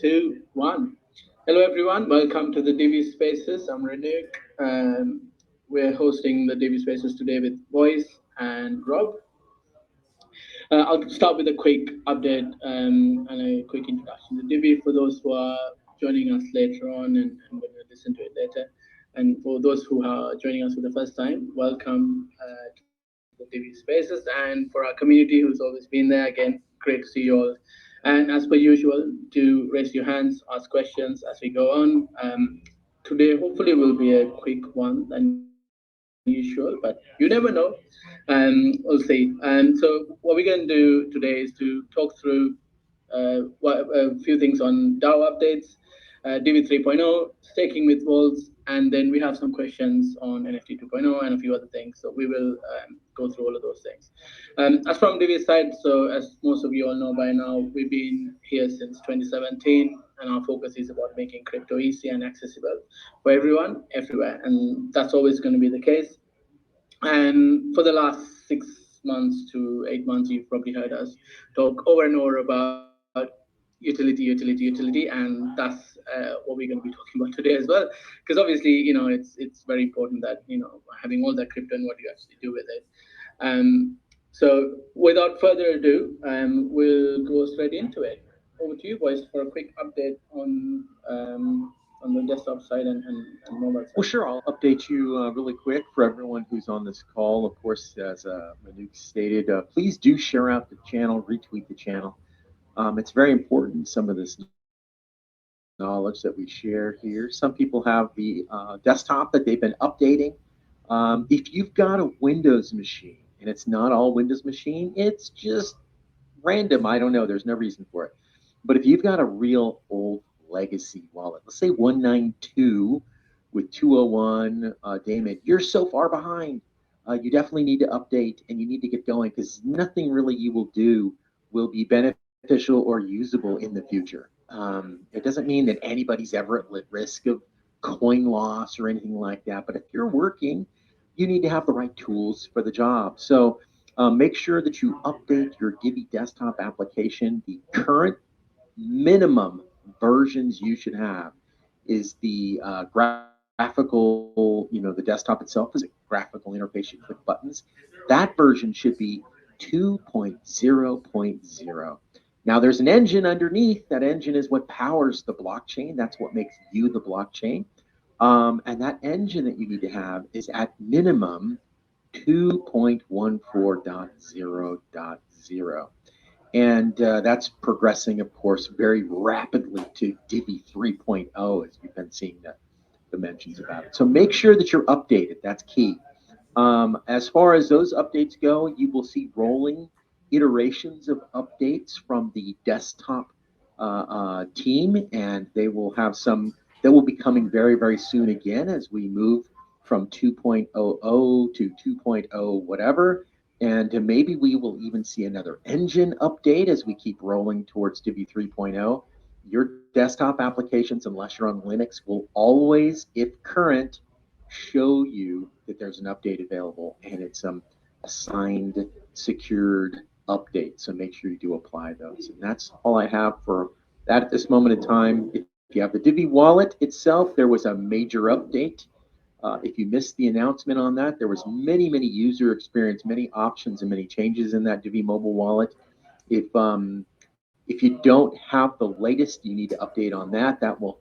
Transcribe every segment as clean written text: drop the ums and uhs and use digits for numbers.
2, 1. Hello, everyone. Welcome to the Divi Spaces. I'm Renuk. We're hosting the Divi Spaces today with Voice and Rob. I'll start with a quick update and a quick introduction to Divi for those who are joining us later on and going to listen to it later. And for those who are joining us for the first time, welcome to the Divi Spaces. And for our community who's always been there, again, great to see you all. And as per usual, do raise your hands, ask questions as we go on. Today, hopefully, will be a quick one than usual, but you never know. We'll see. So, what we're going to do today is to talk through a few things on DAO updates, Divi 3.0, staking with Volts, and then we have some questions on NFT 2.0 and a few other things. So we will go through all of those things. As from Divi's side, so as most of you all know by now, we've been here since 2017, and our focus is about making crypto easy and accessible for everyone, everywhere, and that's always going to be the case. And for the last 6 months to 8 months, you've probably heard us talk over and over about utility, and that's what we're going to be talking about today as well. Because obviously, it's very important that having all that crypto and what you actually do with it. So without further ado, we'll go straight into it. Over to you, boys, for a quick update on the desktop side and mobile side. Well, sure. I'll update you really quick for everyone who's on this call. Of course, as Manuk stated, please do share out the channel, retweet the channel. It's very important, some of this knowledge that we share here. Some people have the desktop that they've been updating. If you've got a Windows machine, and it's not all Windows machine, it's just random. I don't know. There's no reason for it. But if you've got a real old legacy wallet, let's say 192 with 201 daemon, you're so far behind. You definitely need to update and you need to get going because nothing really you will do will be beneficial or usable in the future. It doesn't mean that anybody's ever at risk of coin loss or anything like that. But if you're working, you need to have the right tools for the job. So make sure that you update your Divi desktop application. The current minimum versions you should have is the graphical, the desktop itself is a graphical interface. You click buttons. That version should be 2.0.0. Now there's an engine underneath. That engine is what powers the blockchain. That's what makes you the blockchain. And that engine that you need to have is at minimum 2.14.0.0. And that's progressing, of course, very rapidly to Divi 3.0, as we've been seeing the mentions about it. So make sure that you're updated. That's key. As far as those updates go, you will see rolling iterations of updates from the desktop team, and they will have some that will be coming very, very soon again as we move from 2.00 to 2.0 whatever. And maybe we will even see another engine update as we keep rolling towards Divi 3.0. Your desktop applications, unless you're on Linux, will always, if current, show you that there's an update available, and it's a signed, secured update. So make sure you do apply those. And that's all I have for that at this moment in time. If you have the Divi wallet itself, there was a major update. If you missed the announcement on that, there was many user experience, many options, and many changes in that Divi mobile wallet. If you don't have the latest, you need to update on that. That will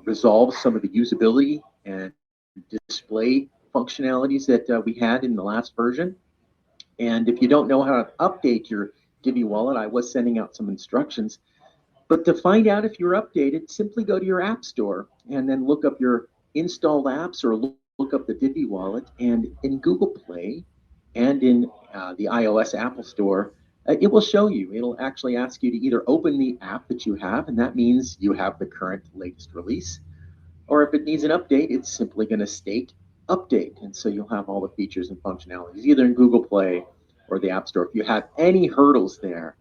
resolve some of the usability and display functionalities that we had in the last version. And if you don't know how to update your Divi wallet, I was sending out some instructions. But to find out if you're updated, simply go to your app store and then look up your installed apps or look up the Divi wallet. And in Google Play and in the iOS Apple Store, it will show you. It'll actually ask you to either open the app that you have, and that means you have the current latest release. Or if it needs an update, it's simply going to state update. And so you'll have all the features and functionalities, either in Google Play or the App Store. If you have any hurdles there,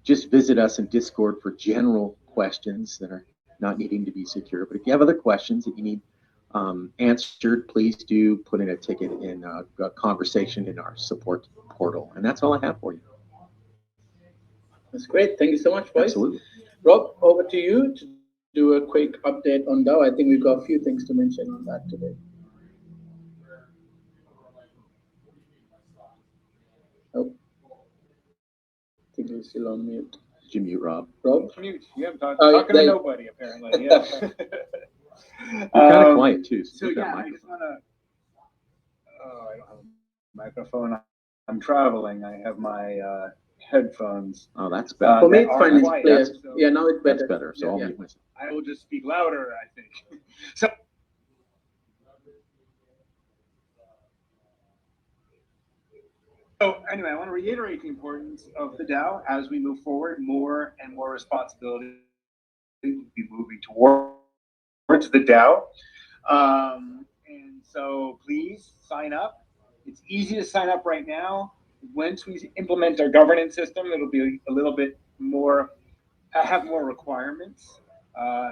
just visit us in Discord for general questions that are not needing to be secure. But if you have other questions that you need answered, please do put in a ticket in a conversation in our support portal. And that's all I have for you. That's great. Thank you so much, boys. Absolutely. Rob, over to you to do a quick update on DAO. I think we've got a few things to mention on that today. Oh, I think he's still on mute. Did you mute Rob? Rob? Mute. You haven't talking to nobody, apparently. Yeah. You're kind of quiet too. So yeah, I just want to. Oh, I don't have a microphone. I'm traveling. I have my headphones. Oh, that's better. For me, that it's are fine. It's quiet, clear. so Yeah, now it's better. That's better. So I'll Yeah. mute myself. I will just speak louder, I think. So. So anyway, I want to reiterate the importance of the DAO as we move forward. More and more responsibility will be moving towards the DAO. And so please sign up. It's easy to sign up right now. Once we implement our governance system, it'll be a little bit more, have more requirements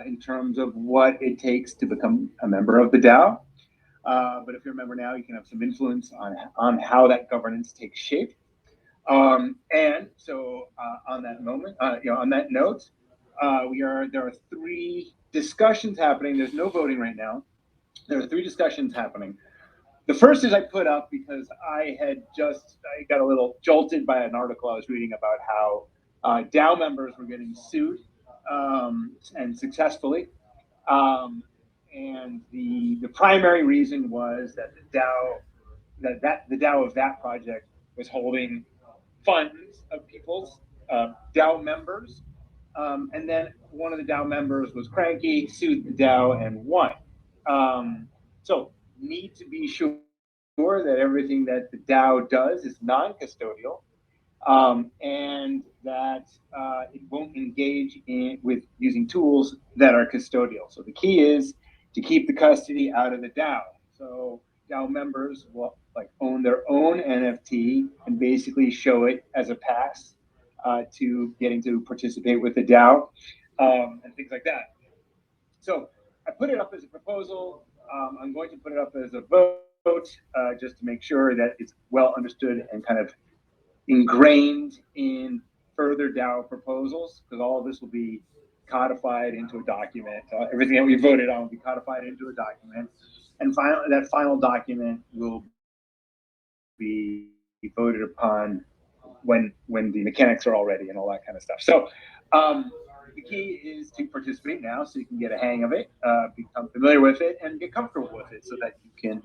in terms of what it takes to become a member of the DAO. But if you're a member now, you can have some influence on how that governance takes shape. And so on that moment, on that note, there are 3 discussions happening. There's no voting right now. There are 3 discussions happening. The first is I put up because I got a little jolted by an article I was reading about how DAO members were getting sued and successfully. And the primary reason was that the DAO of that project was holding funds of people's DAO members. And then one of the DAO members was cranky, sued the DAO, and won. So need to be sure that everything that the DAO does is non-custodial, and that it won't engage with using tools that are custodial. So the key is to keep the custody out of the DAO. So DAO members will own their own NFT and basically show it as a pass to getting to participate with the DAO and things like that. So I put it up as a proposal. I'm going to put it up as a vote just to make sure that it's well understood and kind of ingrained in further DAO proposals, because all of this will be codified into a document. Everything that we voted on will be codified into a document, and that final document will be voted upon when the mechanics are all ready and all that kind of stuff. So the key is to participate now so you can get a hang of it, become familiar with it, and get comfortable with it so that you can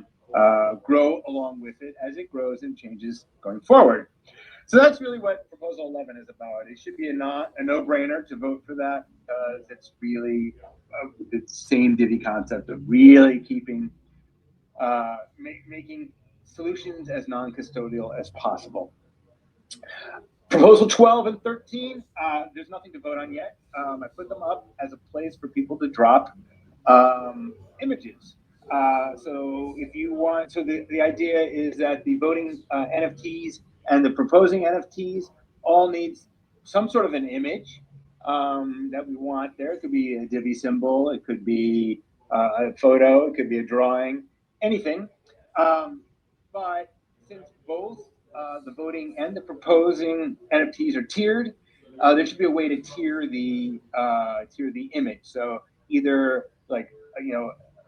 grow along with it as it grows and changes going forward. So that's really what Proposal 11 is about. It should be a no-brainer to vote for that because it's really the same Divi concept of really keeping, making solutions as non-custodial as possible. Proposal 12 and 13, there's nothing to vote on yet. I put them up as a place for people to drop images. So if you want, so the idea is that the voting NFTs and the proposing NFTs all need some sort of an image that we want there. It could be a Divi symbol, it could be a photo, it could be a drawing, anything. But since both the voting and the proposing NFTs are tiered, there should be a way to tier the image. So either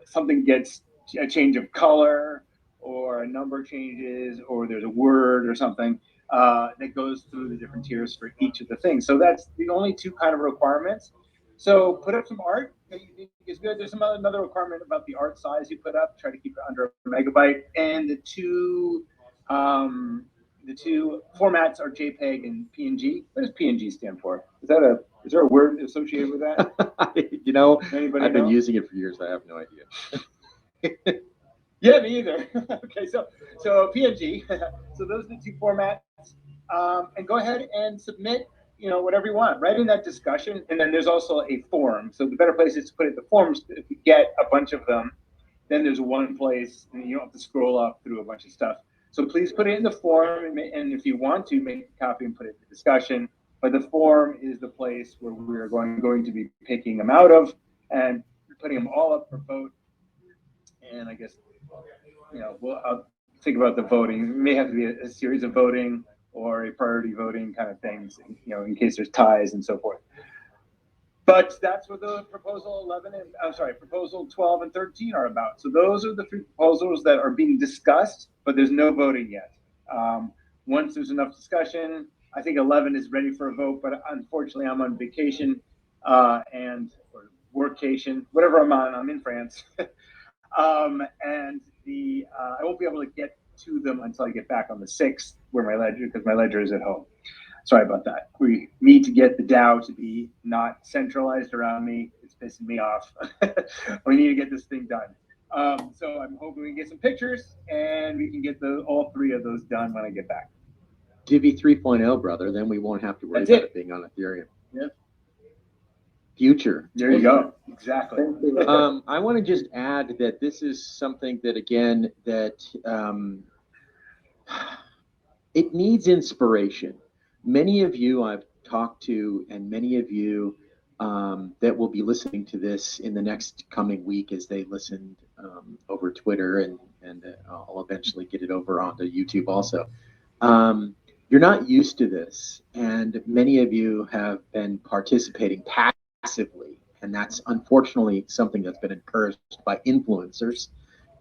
something gets a change of color, or a number changes, or there's a word or something that goes through the different tiers for each of the things. So that's the only 2 kind of requirements. So put up some art that you think is good. There's another requirement about the art size you put up. Try to keep it under a megabyte. And the two formats are JPEG and PNG. What does PNG stand for? Is there a word associated with that? I've been using it for years. I have no idea. Yeah, me either. Okay, so PNG. So those are the 2 formats. And go ahead and submit, whatever you want, right in that discussion. And then there's also a forum. So the better place is to put it in the forums. If you get a bunch of them, then there's one place, and you don't have to scroll up through a bunch of stuff. So please put it in the forum, and if you want to, make a copy and put it in the discussion. But the forum is the place where we're going to be picking them out of and putting them all up for vote. And I guess, I'll think about the voting. It may have to be a series of voting or a priority voting kind of things, in case there's ties and so forth. But that's what the proposal 11 and proposal 12 and 13 are about. So those are the three proposals that are being discussed, but there's no voting yet. Once there's enough discussion, I think 11 is ready for a vote, but unfortunately I'm on vacation or workcation, whatever I'm on. I'm in France, and I won't be able to get to them until I get back on the 6th, because my ledger is at home. Sorry about that. We need to get the DAO to be not centralized around me. It's pissing me off. We need to get this thing done. So I'm hoping we can get some pictures and we can get all three of those done when I get back. Divi 3.0, brother. Then we won't have to worry about it being on Ethereum. Yeah. Future. There you go. Exactly. I want to just add that this is something that, again, that it needs inspiration. Many of you I've talked to, and many of you that will be listening to this in the next coming week as they listened over Twitter, and I'll eventually get it over onto YouTube also. You're not used to this, and many of you have been participating passively, and that's unfortunately something that's been encouraged by influencers,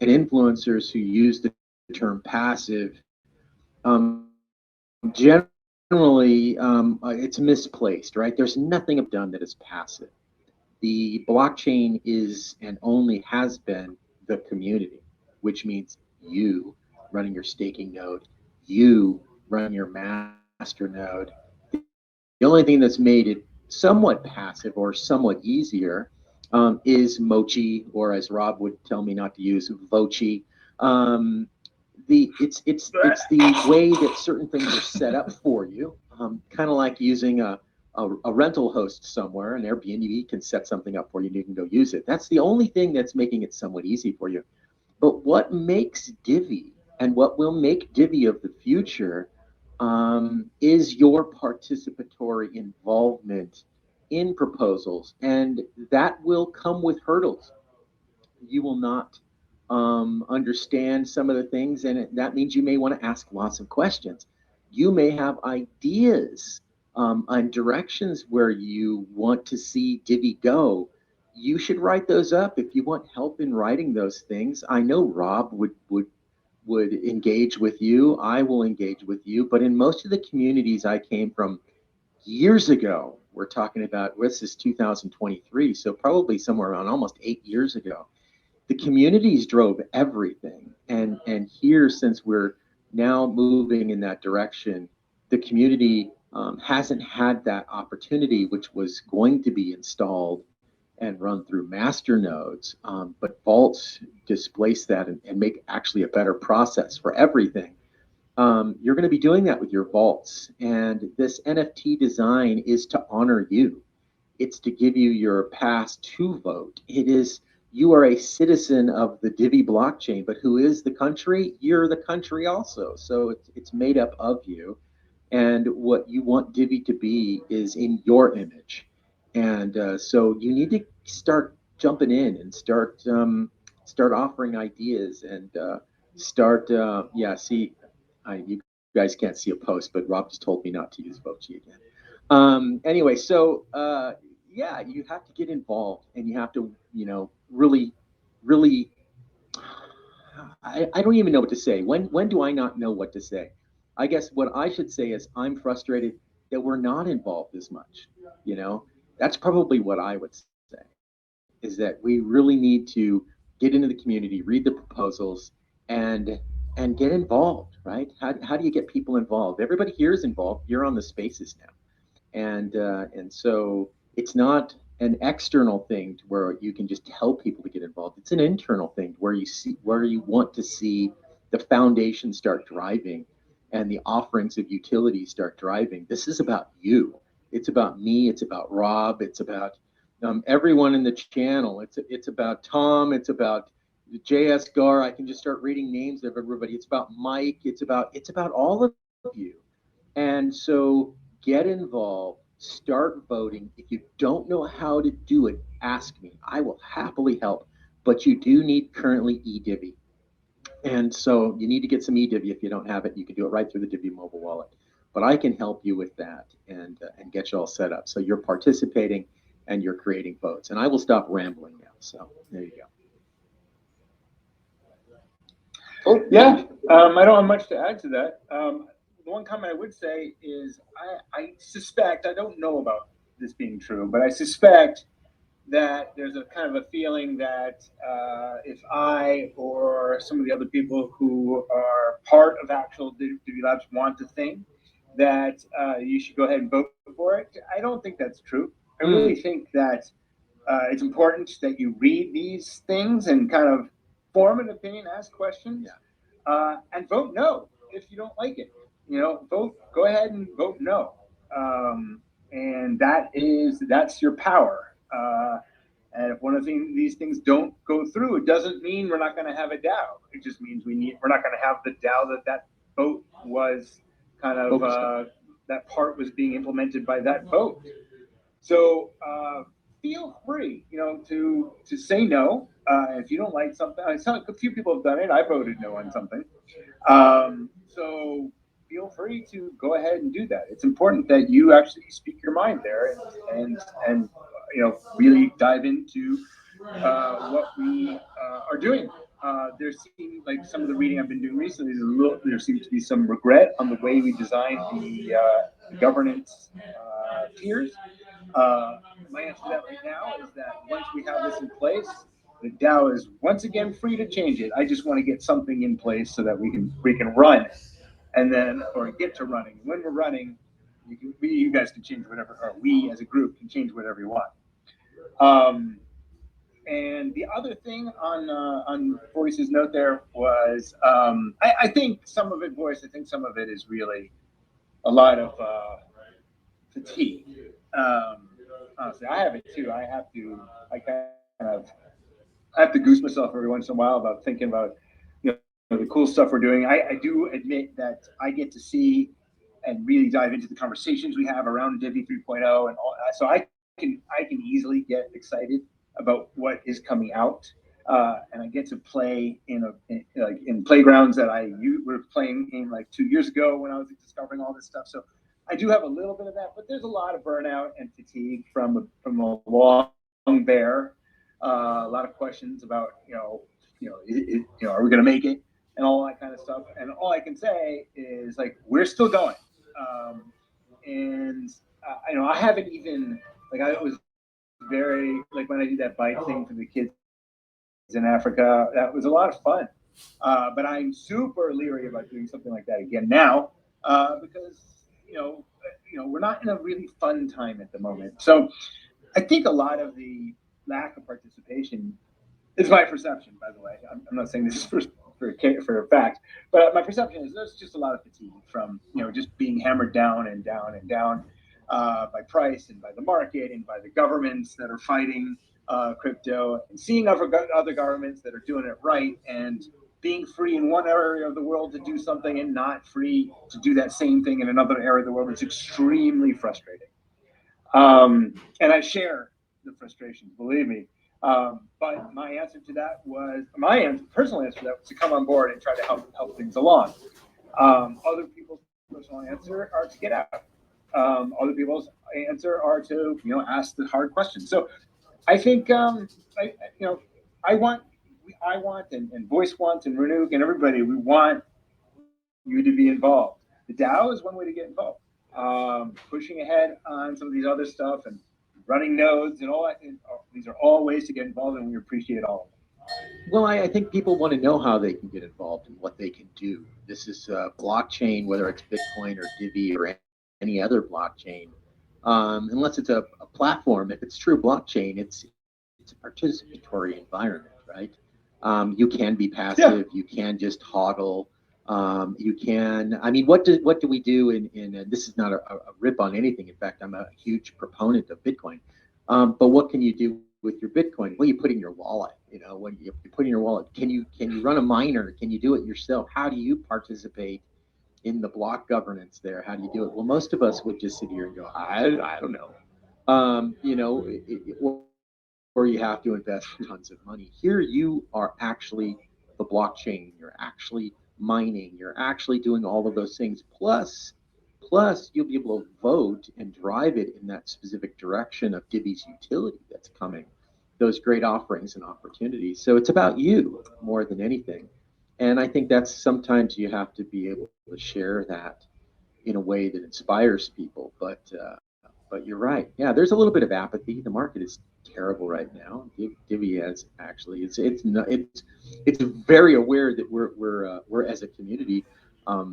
and influencers who use the term passive generally it's misplaced, right? There's nothing I've done that is passive. The blockchain is and only has been the community, which means you running your staking node, you running your master node. The only thing that's made it somewhat passive or somewhat easier is Mochi, or as Rob would tell me not to use, Vochi. It's the way that certain things are set up for you, kind of like using a rental host somewhere. An Airbnb can set something up for you and you can go use it. That's the only thing that's making it somewhat easy for you. But what makes Divi and what will make Divi of the future is your participatory involvement in proposals, and that will come with hurdles. You will not understand some of the things, and that means you may want to ask lots of questions. You may have ideas on directions where you want to see Divi go. You should write those up if you want help in writing those things. I know Rob would engage with you. I will engage with you. But in most of the communities I came from years ago, we're talking about, this is 2023, so probably somewhere around almost 8 years ago, the communities drove everything. And here, since we're now moving in that direction, the community hasn't had that opportunity, which was going to be installed and run through master nodes, but vaults displace that and make actually a better process for everything. You're going to be doing that with your vaults, and this NFT design is to honor you. It's to give you your pass to vote. You are a citizen of the Divi blockchain, but who is the country? You're the country also. So it's made up of you, and what you want Divi to be is in your image. And so you need to start jumping in and start offering ideas and you guys can't see a post, but Rob just told me not to use Vochi again. Anyway, so yeah, you have to get involved, and you have to, really, I don't even know what to say. When do I not know what to say? I guess what I should say is I'm frustrated that we're not involved as much. That's probably what I would say, is that we really need to get into the community, read the proposals, and get involved, right? How do you get people involved? Everybody here is involved. You're on the spaces now. And so it's not an external thing to where you can just tell people to get involved. It's an internal thing where you want to see the foundation start driving and the offerings of utility start driving. This is about you. It's about me. It's about Rob. It's about everyone in the channel. It's about Tom. It's about JS Gar. I can just start reading names of everybody. It's about Mike. It's about all of you. And so get involved, start voting. If you don't know how to do it, ask me. I will happily help. But you do need currently eDivi. And so you need to get some eDivi. If you don't have it, you can do it right through the Divi mobile wallet. But I can help you with that and get you all set up. So you're participating and you're creating votes. And I will stop rambling now. So there you go. Cool. Yeah, I don't have much to add to that. The one comment I would say is I suspect, I don't know about this being true, but I suspect that there's a kind of a feeling that if I or some of the other people who are part of actual Divi Labs want the thing, that you should go ahead and vote for it. I don't think that's true. I really think that it's important that you read these things and kind of form an opinion, ask questions, and vote no if you don't like it. Go ahead and vote no. And that's your power. And if one of these things don't go through, it doesn't mean we're not going to have a DAO. It just means we're not going to have the DAO that vote was kind of that part was being implemented by that vote. So feel free, to say no if you don't like something. A few people have done it. I voted no on something. So feel free to go ahead and do that. It's important that you actually speak your mind there and really dive into what we are doing. There seems like some of the reading I've been doing recently, there seems to be some regret on the way we designed the governance tiers. My answer to that right now is that once we have this in place, the DAO is once again free to change it. I just want to get something in place so that we can run, and then or get to running. When we're running, you guys can change whatever, or we as a group can change whatever you want. And the other thing on Voice's note there was, I think some of it, Voice, I think some of it is really a lot of fatigue. Honestly, I have it too. I have to goose myself every once in a while about thinking about the cool stuff we're doing. I do admit that I get to see and really dive into the conversations we have around Divi 3.0 and all that. So I can easily get excited about what is coming out, and I get to play in playgrounds that were playing in like 2 years ago when I was discovering all this stuff. So I do have a little bit of that, but there's a lot of burnout and fatigue from a long bear. A lot of questions about are we going to make it and all that kind of stuff. And all I can say is like we're still going, and I haven't even I was very when I did that bike thing for the kids in Africa. That was a lot of fun, but I'm super leery about doing something like that again now because we're not in a really fun time at the moment. So I think a lot of the lack of participation is my perception. By the way, I'm not saying this is for a fact, but my perception is there's just a lot of fatigue from just being hammered down and down and down by price and by the market and by the governments that are fighting crypto, and seeing other governments that are doing it right and being free in one area of the world to do something and not free to do that same thing in another area of the world. It's extremely frustrating. And I share the frustrations, believe me. But my answer to that was, personal answer to that was to come on board and try to help things along. Other people's personal answer are to get out. Other people's answer are to ask the hard questions. So I think I want and Voice wants and Renuk and everybody, we want you to be involved. The DAO is one way to get involved. Pushing ahead on some of these other stuff and running nodes and all that. These are all ways to get involved, and we appreciate all of them. Well, I think people want to know how they can get involved and what they can do. This is blockchain, whether it's Bitcoin or Divi or any other blockchain. Unless it's a platform, if it's true blockchain, it's a participatory environment, right? You can be passive. You can just hodl. You can. I mean, what do we do in this is not a rip on anything. In fact, I'm a huge proponent of Bitcoin. But what can you do with your Bitcoin? Well, you put in your wallet. When you put in your wallet, can you run a miner? Can you do it yourself? How do you participate in the block governance there? How do you do it? Well, most of us would just sit here and go, I don't know. Or you have to invest tons of money. Here you are actually the blockchain. You're actually mining. You're actually doing all of those things. Plus Plus, you'll be able to vote and drive it in that specific direction of Divi's utility that's coming, those great offerings and opportunities. So it's about you more than anything. And I think that's sometimes you have to be able to share that in a way that inspires people. But you're right. Yeah, there's a little bit of apathy. The market is terrible right now. Divi has actually it's very aware that we're as a community uh,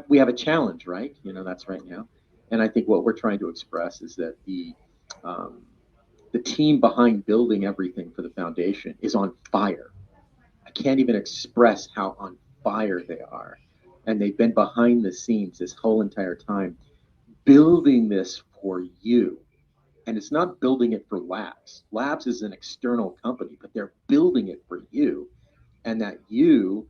we have a challenge, right? That's right now. And I think what we're trying to express is that um, the team behind building everything for the foundation is on fire. I can't even express how on fire they are. And they've been behind the scenes this whole entire time, building this for you. And it's not building it for Labs. Labs is an external company, but they're building it for you. And that you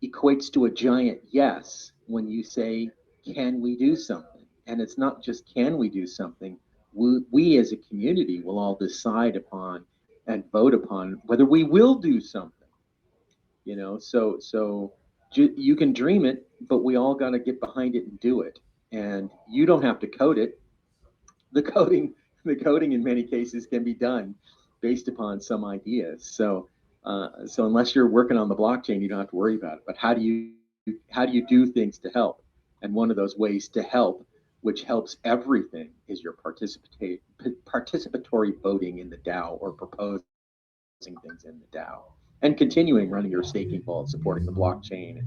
equates to a giant yes when you say, can we do something? And it's not just can we do something, we as a community will all decide upon and vote upon whether we will do something. So you can dream it, but we all got to get behind it and do it. And you don't have to code it. The coding the coding in many cases can be done based upon some ideas. So unless you're working on the blockchain, you don't have to worry about it. But how do you do things to help? And one of those ways to help, which helps everything, is your participatory voting in the DAO or proposing things in the DAO, and continuing running your staking vault, supporting the blockchain,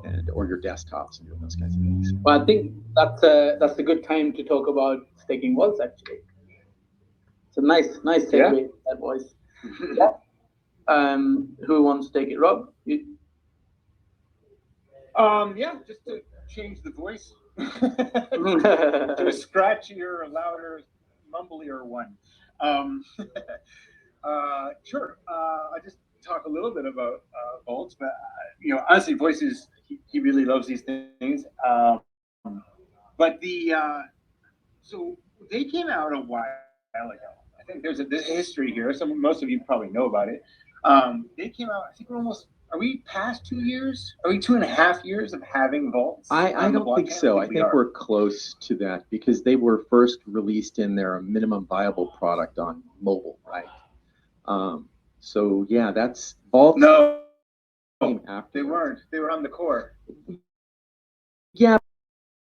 and or your desktops and doing those kinds of things. Well, I think that's a good time to talk about staking vaults. Actually, it's a nice segue. That voice. Yeah. Who wants to take it, Rob? Yeah, just to change the voice to a scratchier, louder, mumblier one. Sure. I just talk a little bit about vaults, but honestly, voices. He really loves these things. But so they came out a while ago. I think there's a history here. Most of you probably know about it. They came out. I think are we past 2 years? Are we 2.5 years of having vaults? I don't think so. I think we're close to that because they were first released in their minimum viable product on mobile, right? So yeah, that's vaults. No, they weren't. They were on the core. Yeah,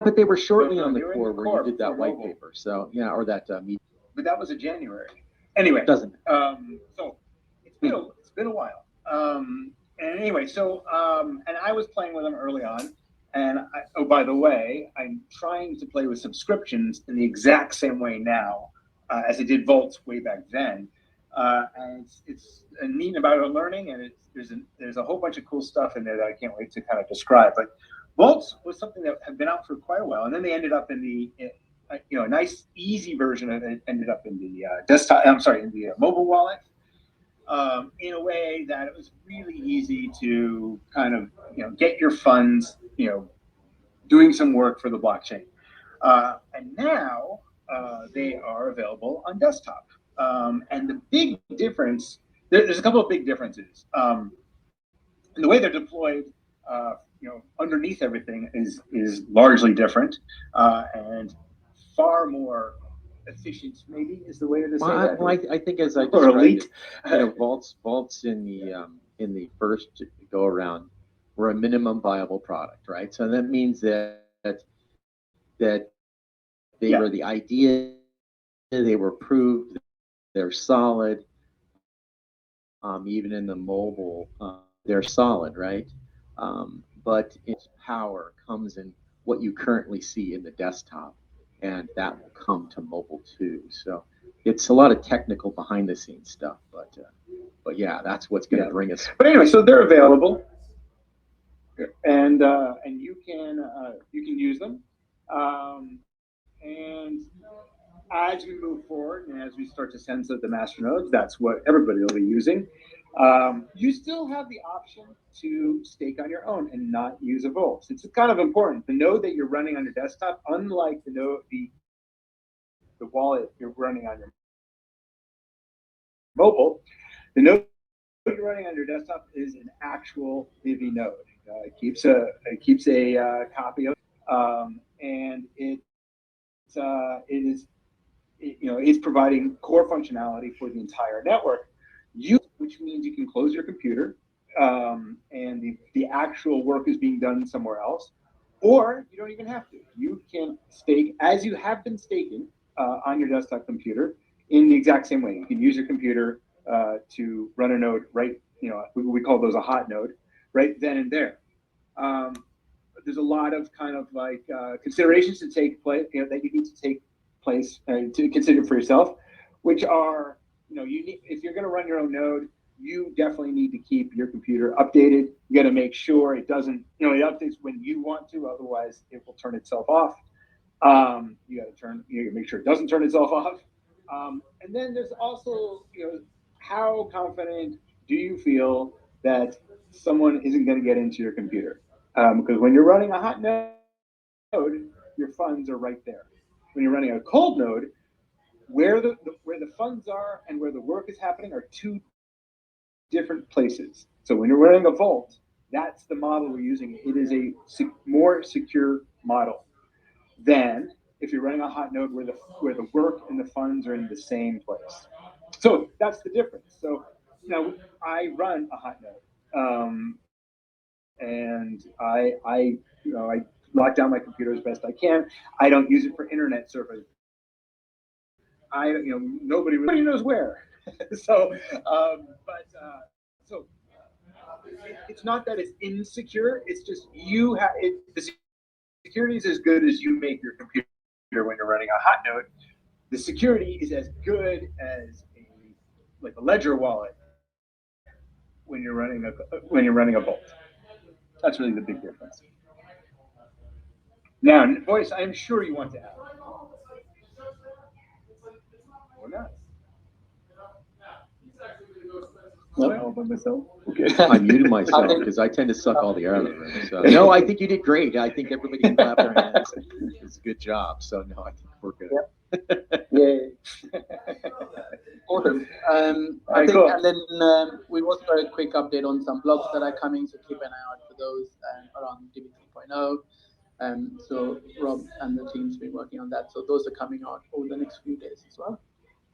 but they were shortly on the core where you did that white paper. So yeah, or that meeting. But that was in January. Anyway, doesn't. So it's been a while. And anyway, and I was playing with them early on. And by the way, I'm trying to play with subscriptions in the exact same way now as I did vaults way back then. And it's neat about learning, and there's a whole bunch of cool stuff in there that I can't wait to kind of describe. But vaults was something that had been out for quite a while, and then they ended up in a nice easy version of it ended up in the desktop. I'm sorry, in the mobile wallet. In a way that it was really easy to kind of get your funds doing some work for the blockchain. And now they are available on desktop. And the big difference, there's a couple of big differences. And the way they're deployed, underneath everything is largely different and far more efficient. Maybe is the way to say that. Well, I think as I described it, vaults in the first go around were a minimum viable product, right? So that means that they were the idea, they were proved, they're solid. Even in the mobile, they're solid, right? But its power comes in what you currently see in the desktop, and that will come to mobile too. So it's a lot of technical behind the scenes stuff, but yeah, that's what's going to bring us. But anyway, so they're available, and you can use them, and as we move forward and as we start to sense that the masternodes, that's what everybody will be using. You still have the option to stake on your own and not use a vault. It's kind of important. The node that you're running on your desktop, unlike the node, the wallet you're running on your mobile, the node you're running on your desktop is an actual Divi node. It keeps a copy of, and it's providing core functionality for the entire network. Which means you can close your computer, and the actual work is being done somewhere else, or you don't even have to. You can stake as you have been staking on your desktop computer in the exact same way. You can use your computer to run a node, right? We call those a hot node, right then and there. There's a lot of kind of like considerations to take place, that you need to take place to consider for yourself, which are, if you're going to run your own node, you definitely need to keep your computer updated. You got to make sure it doesn't, it updates when you want to, otherwise it will turn itself off. You got to make sure it doesn't turn itself off. And then there's also, how confident do you feel that someone isn't going to get into your computer? Because when you're running a hot node, your funds are right there. When you're running a cold node, where the funds are and where the work is happening are two different places. So when you're running a vault, that's the model we're using. It is a more secure model than if you're running a hot node where the work and the funds are in the same place. So that's the difference. So I run a hot node, and I lock down my computer as best I can. I don't use it for internet surfing. Nobody really knows where. So, it's not that it's insecure. It's just the security is as good as you make your computer when you're running a hot node. The security is as good as a ledger wallet when you're running a vault. That's really the big difference. Now, Voice, I'm sure you want to add. Or not. No. Okay. I muted myself because I tend to suck all the air out of the room. So no, I think you did great. I think everybody can clap their hands. It's a good job. So no, I think we're good. Yep. Yeah. Awesome. I think, cool. and then we've also got a quick update on some blogs that are coming, so keep an eye out for those around Divi 3.0. So Rob and the team's been working on that. So those are coming out over the next few days as well.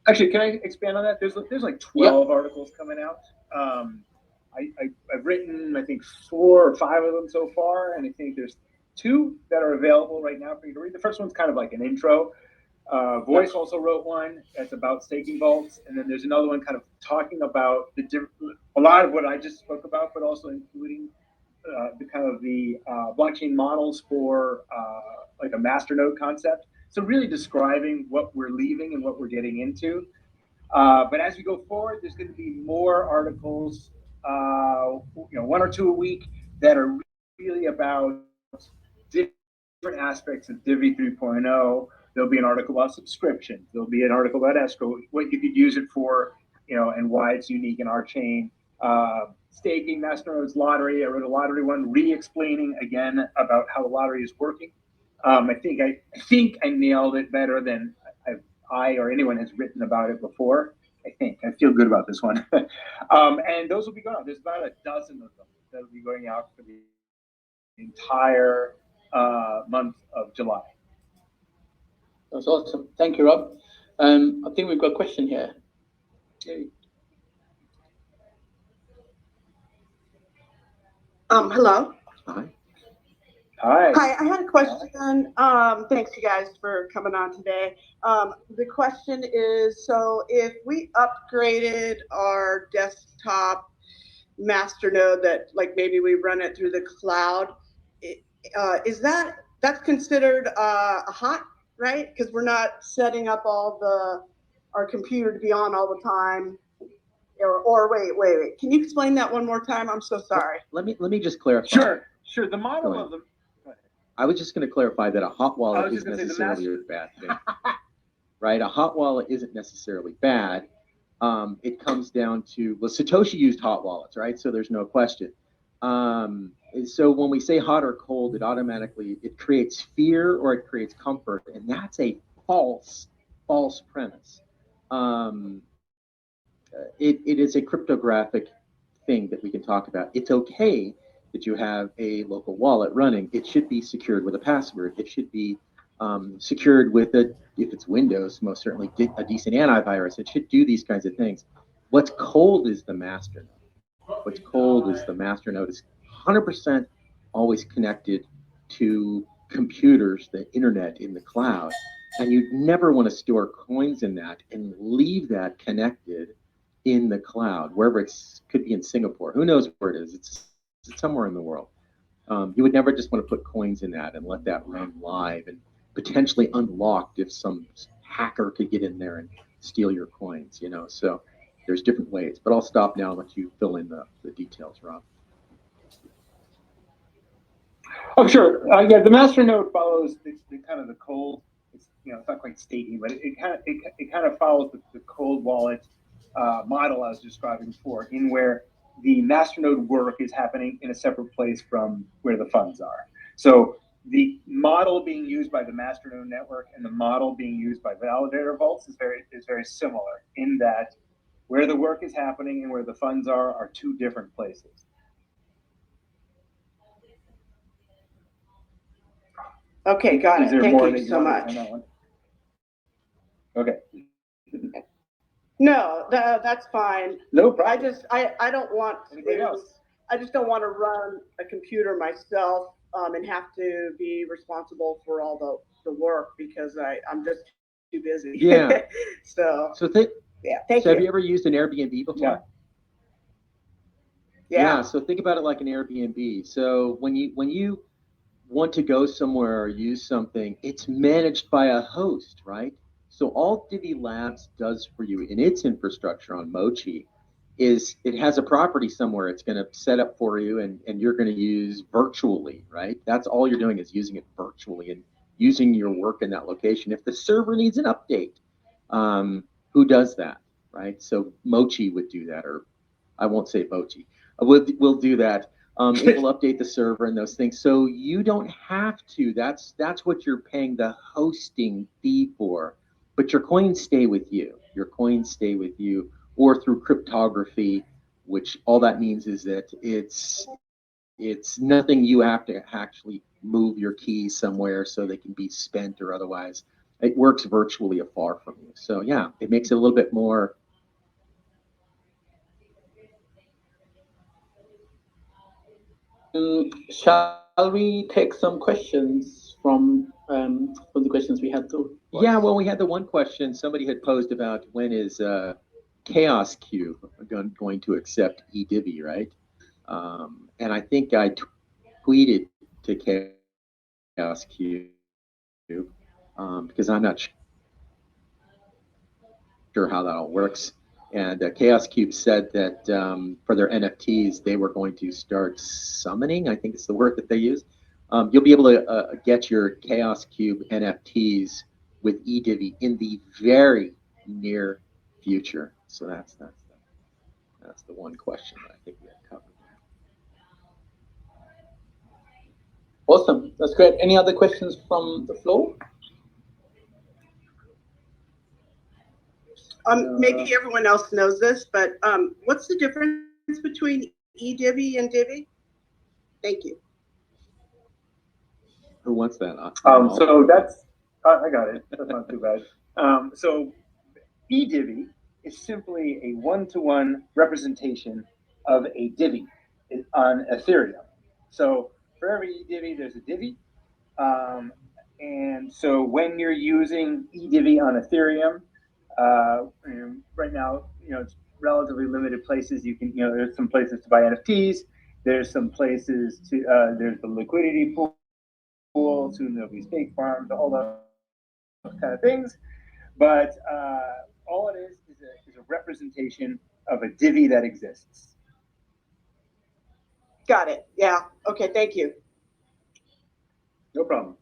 Actually, can I expand on that? There's like 12 articles coming out. I've written, I think, 4 or 5 of them so far, and I think there's 2 that are available right now for you to read. The first one's kind of like an intro. Voice also wrote one that's about staking vaults, and then there's another one kind of talking about a lot of what I just spoke about, but also including the blockchain models for like a masternode concept. So really describing what we're leaving and what we're getting into. But as we go forward, there's going to be more articles, 1 or 2 a week that are really about different aspects of Divi 3.0. There'll be an article about subscription. There'll be an article about escrow, what you could use it for, and why it's unique in our chain. Staking, masternodes, lottery. I wrote a lottery one, re-explaining again about how the lottery is working. I think I nailed it better than I or anyone has written about it before. I feel good about this one. And those will be going out. There's about a dozen of them that will be going out for the entire month of July. That's awesome. Thank you, Rob. I think we've got a question here. Okay. Hello. Hi. Hi, I had a question. Thanks you guys for coming on today. The question is, so if we upgraded our desktop masternode that maybe we run it through the cloud, is that's considered a hot, right? Because we're not setting up our computer to be on all the time. Or wait. Can you explain that one more time? I'm so sorry. Let me just clarify. Sure. The model of them. I was just going to clarify that a hot wallet isn't necessarily a bad thing, right? A hot wallet isn't necessarily bad. It comes down to, Satoshi used hot wallets, right? So there's no question. So when we say hot or cold, it creates fear or it creates comfort, and that's a false premise. It is a cryptographic thing that we can talk about. It's okay that you have a local wallet running. It should be secured with a password. It should be secured with if it's Windows, most certainly a decent antivirus. It should do these kinds of things. What's cold is the masternode. What's cold is the masternode is 100% always connected to computers, the internet in the cloud. And you'd never want to store coins in that and leave that connected in the cloud, wherever could be in Singapore. Who knows where it is? It's somewhere in the world. You would never just want to put coins in that and let that run live and potentially unlocked if some hacker could get in there and steal your coins, So there's different ways, but I'll stop now and let you fill in the details, Rob. Oh, sure. Yeah, the masternode follows the kind of the cold. It's not quite staking, but it kind of follows the cold wallet model I was describing before, in where the masternode work is happening in a separate place from where the funds are. So the model being used by the masternode network and the model being used by validator vaults is very similar, in that where the work is happening and where the funds are two different places. Okay, got it. Thank you so much. Okay. No, that's fine. No problem. I don't want Anybody else? I just don't want to run a computer myself and have to be responsible for all the work, because I'm just too busy. Yeah. So thank you. So Have you ever used an Airbnb before? Yeah. So think about it like an Airbnb. So when you want to go somewhere or use something, it's managed by a host, right? So all Divi Labs does for you in its infrastructure on Mochi is it has a property somewhere it's going to set up for you, and you're going to use virtually, right? That's all you're doing, is using it virtually and using your work in that location. If the server needs an update, who does that, right? So Mochi would do that, or I won't say Mochi. We'll do that. It will update the server and those things. So you don't have to. That's what you're paying the hosting fee for. But your coins stay with you. Your coins stay with you, or through cryptography, which all that means is that it's nothing you have to actually move your keys somewhere so they can be spent or otherwise. It works virtually afar from you. So yeah, it makes it a little bit more. Shall we take some questions from the questions we had too? Yeah, well, we had the one question somebody had posed about when is Chaos Cube going to accept eDivi, right? And I think I tweeted to Chaos Cube because I'm not sure how that all works. And Chaos Cube said that for their NFTs, they were going to start summoning. I think it's the word that they use. You'll be able to get your Chaos Cube NFTs with eDivi in the very near future. So that's the one question that I think we have covered. Awesome, that's great. Any other questions from the floor? Maybe everyone else knows this, but what's the difference between eDivi and Divi? Thank you. Who wants that? So that's I got it. That's not too bad. So eDivi is simply a one-to-one representation of a Divi on Ethereum. So for every eDivi, there's a Divi. And so when you're using eDivi on Ethereum, right now, it's relatively limited places. You can, there's some places to buy NFTs. There's some places to, there's the liquidity pool, soon there'll be stake farms, all those kind of things. But all it is a representation of a Divi that exists. Got it. Yeah. Okay. Thank you. No problem.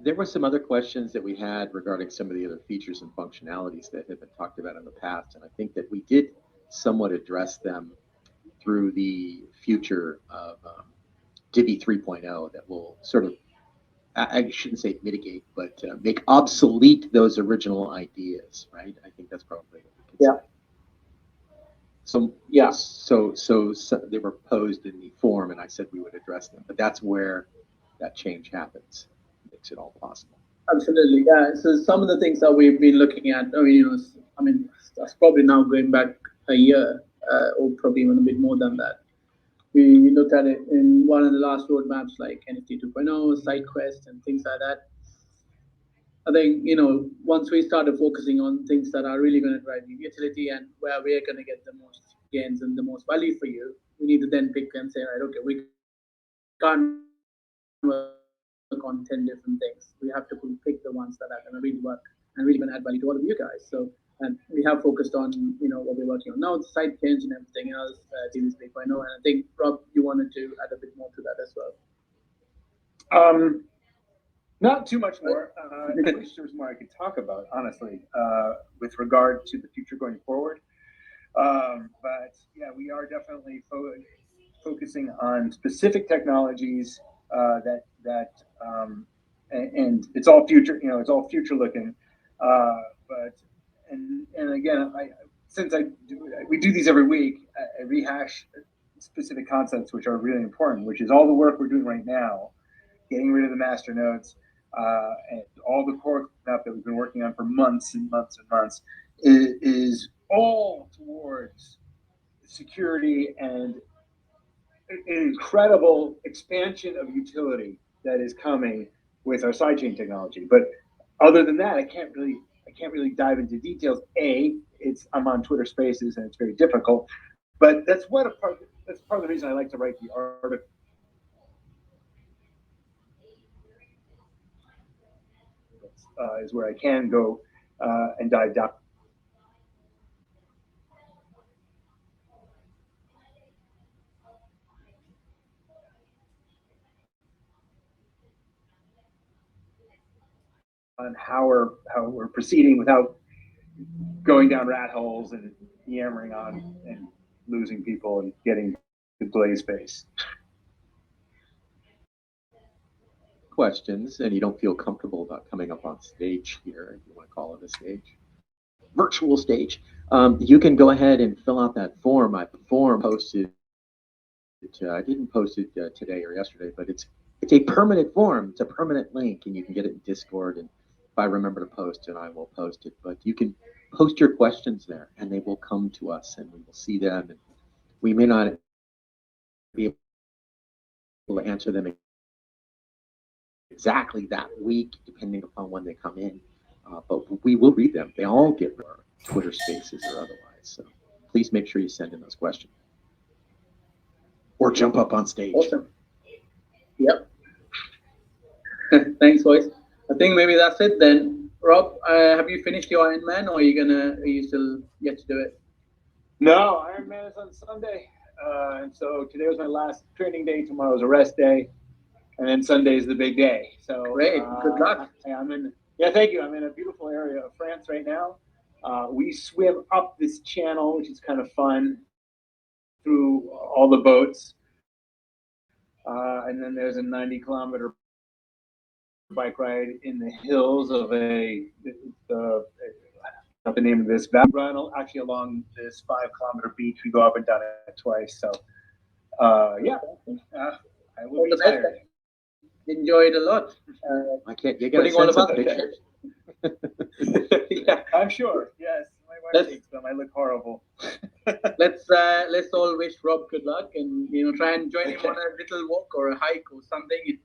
There were some other questions that we had regarding some of the other features and functionalities that have been talked about in the past, and I think that we did somewhat address them through the future of Divi 3.0 that will sort of, I shouldn't say mitigate, but make obsolete those original ideas, right? I think that's probably what we could say. So Yeah. so they were posed in the forum, and I said we would address them. But that's where that change happens. Makes it all possible. Absolutely, yeah. So some of the things that we've been looking at, that's probably now going back a year, or probably even a bit more than that. We looked at it in one of the last roadmaps, like NFT 2.0, side quest, and things like that. I think, once we started focusing on things that are really going to drive utility and where we're going to get the most gains and the most value for you, we need to then pick and say, right, okay, we can't work on 10 different things. We have to pick the ones that are going to really work and really going to add value to all of you guys. So, and we have focused on, what we're working on now, the side change and everything else, Divi 3.0. And I think, Rob, you wanted to add a bit more to that as well. Not too much more. I wish there was more I could talk about, honestly, with regard to the future going forward. But yeah, we are definitely focusing on specific technologies and it's all future. It's all future looking. But again, we do these every week. I rehash specific concepts which are really important, which is all the work we're doing right now, getting rid of the master nodes. And all the core stuff that we've been working on for months and months and months is all towards security and an incredible expansion of utility that is coming with our sidechain technology. But other than that, I can't really dive into details. I'm on Twitter Spaces and it's very difficult. But that's part of the reason I like to write the article. Is where I can go and dive down. On how we're proceeding without going down rat holes and yammering on and losing people and getting the play space. Questions, and you don't feel comfortable about coming up on stage here, if you want to call it a stage, virtual stage, you can go ahead and fill out that form. I posted. I didn't post it today or yesterday, but it's a permanent form. It's a permanent link, and you can get it in Discord. And if I remember to post it, I will post it. But you can post your questions there, and they will come to us, and we will see them. And we may not be able to answer them exactly that week, depending upon when they come in. But we will read them. They all get Twitter Spaces or otherwise. So please make sure you send in those questions. Or jump up on stage. Awesome. Yep. Thanks, boys. I think maybe that's it then. Rob, have you finished your Ironman, or are you still yet to do it? No, Ironman is on Sunday. And so today was my last training day. Tomorrow's a rest day. And then Sunday is the big day. So great. Good luck. Thank you. I'm in a beautiful area of France right now. We swim up this channel, which is kind of fun, through all the boats. And then there's a 90-kilometer bike ride in the hills of not the name of this run, actually along this 5-kilometer beach. We go up and down it twice. So I will be tired. Enjoy it a lot. I can't. You got to send some pictures. Yeah, I'm sure. Yes, my wife thinks them. I look horrible. Let's all wish Rob good luck, and try and join him on a little walk or a hike or something.